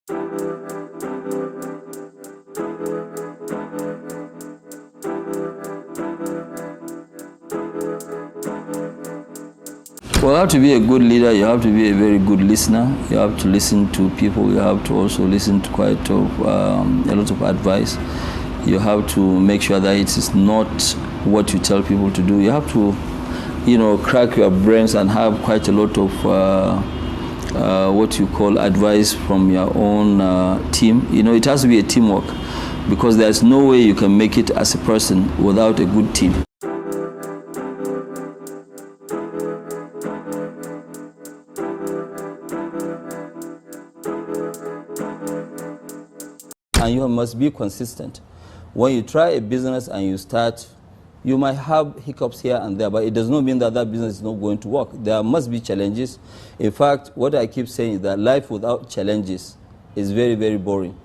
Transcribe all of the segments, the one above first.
Well, how to be a good leader, you have to be a very good listener. You have to listen to people. You have to also listen to a lot of advice. You have to make sure that it is not what you tell people to do. You have to, crack your brains and have quite a lot of what you call advice from your own team. It has to be a teamwork, because there's no way you can make it as a person without a good team. And you must be consistent. When you try a business and you start, you might have hiccups here and there, but it does not mean that that business is not going to work. There must be challenges. In fact, what I keep saying is that life without challenges is very, very boring.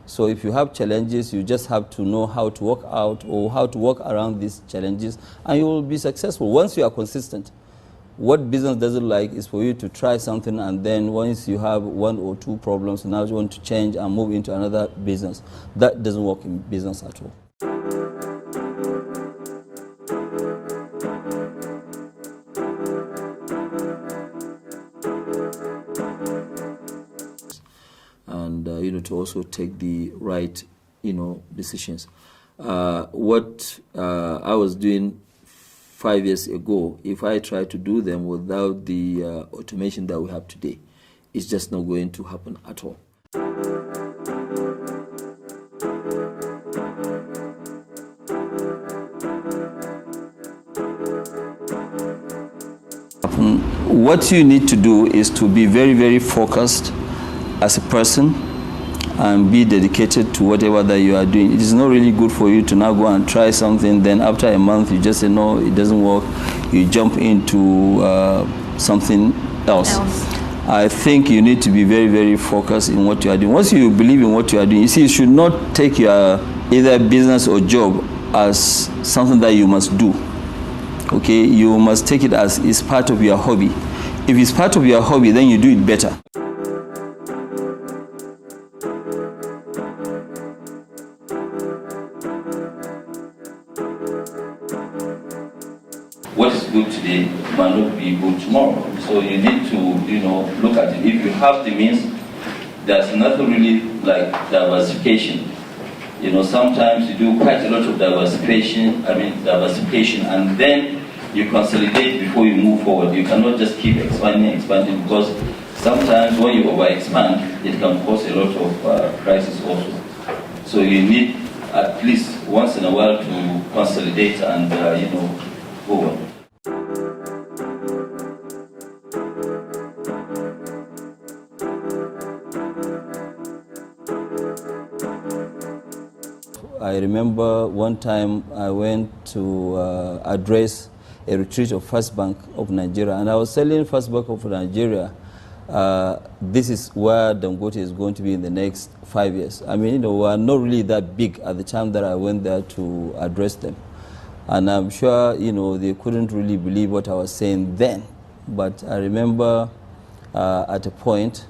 So if you have challenges, you just have to know how to work out or how to work around these challenges, and you will be successful once you are consistent. What business doesn't like is for you to try something, and then once you have one or two problems, now you want to change and move into another business. That doesn't work in business at all. And to also take the right decisions. What I was doing 5 years ago, if I try to do them without the automation that we have today, it's just not going to happen at all. What you need to do is to be very, very focused as a person and be dedicated to whatever that you are doing. It is not really good for you to now go and try something, then after a month you just say, no, it doesn't work. You jump into something else. I think you need to be very, very focused in what you are doing. Once you believe in what you are doing, you see, you should not take your either business or job as something that you must do. Okay, you must take it as it's part of your hobby. If it's part of your hobby, then you do it better. What is good today might not be good tomorrow. So you need to, look at it. If you have the means, there's nothing really like diversification. Sometimes you do quite a lot of diversification, and then you consolidate before you move forward. You cannot just keep expanding, because sometimes when you overexpand, it can cause a lot of crisis also. So you need at least once in a while to consolidate and, go on. I remember one time I went to address a retreat of First Bank of Nigeria, and I was telling First Bank of Nigeria, this is where Dangote is going to be in the next 5 years. We are not really that big at the time that I went there to address them. And I'm sure, they couldn't really believe what I was saying then. But I remember at a point,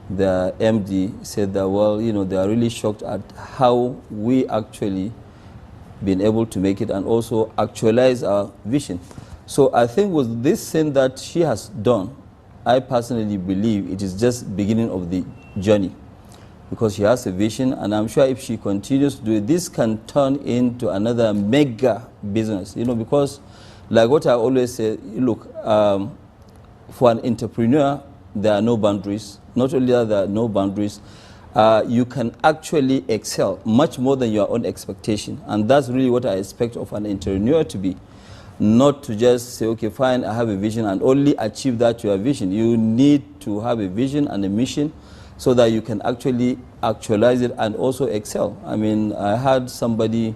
the MD said that, well, they are really shocked at how we actually been able to make it and also actualize our vision. So I think with this thing that she has done, I personally believe it is just beginning of the journey, because she has a vision, and I'm sure if she continues to do it, this can turn into another mega business, because like what I always say, look, for an entrepreneur, there are no boundaries. Not only that, there are no boundaries, you can actually excel much more than your own expectation. And that's really what I expect of an entrepreneur to be. Not to just say, okay, fine, I have a vision, and only achieve that your vision. You need to have a vision and a mission so that you can actually actualize it and also excel. I had somebody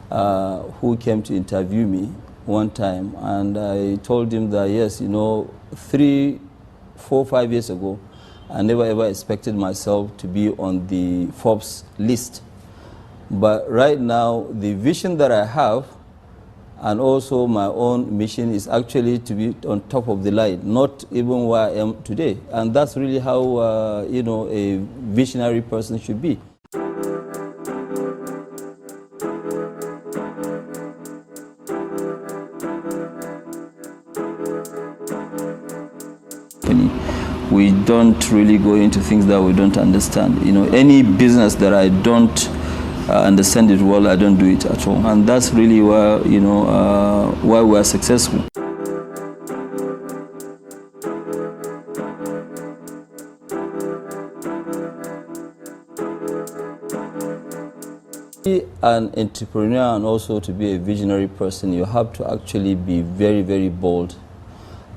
who came to interview me one time, and I told him that, yes, 3, 4, 5 years ago, I never ever expected myself to be on the Forbes list. But right now, the vision that I have And also my own mission is actually to be on top of the line, not even where I am today. And that's really how, you know, a visionary person should be. We don't really go into things that we don't understand. You know, any business that I don't understand it well, I don't do it at all. And that's really why, you know, why we are successful. To be an entrepreneur and also to be a visionary person, you have to actually be very, very bold.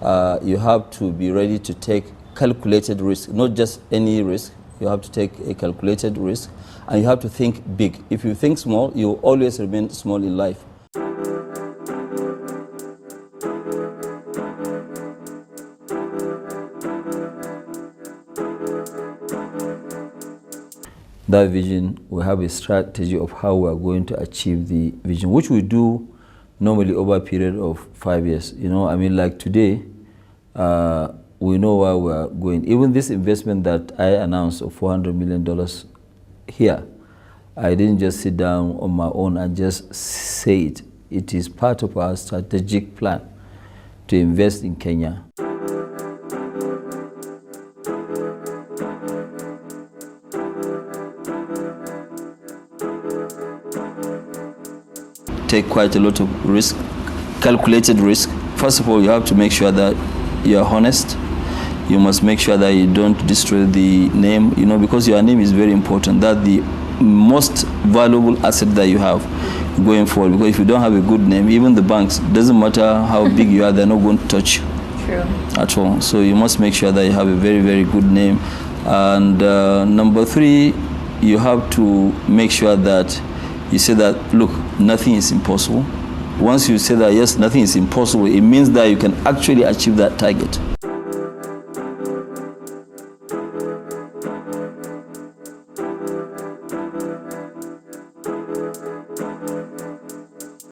You have to be ready to take calculated risk, not just any risk. You have to take a calculated risk, and you have to think big. If you think small, you will always remain small in life. That vision, we have a strategy of how we are going to achieve the vision, which we do normally over a period of 5 years. You know, I mean, like today, we know where we are going. Even this investment that I announced of $400 million here, I didn't just sit down on my own and just say it. It is part of our strategic plan to invest in Kenya. Take quite a lot of risk, calculated risk. First of all, you have to make sure that you're honest. You must make sure that you don't destroy the name, you know, because your name is very important. That's the most valuable asset that you have going forward. Because if you don't have a good name, even the banks, doesn't matter how big you are, they're not going to touch you. True. At all. So you must make sure that you have a very, very good name. And number 3, you have to make sure that you say that, look, nothing is impossible. Once you say that, yes, nothing is impossible, it means that you can actually achieve that target.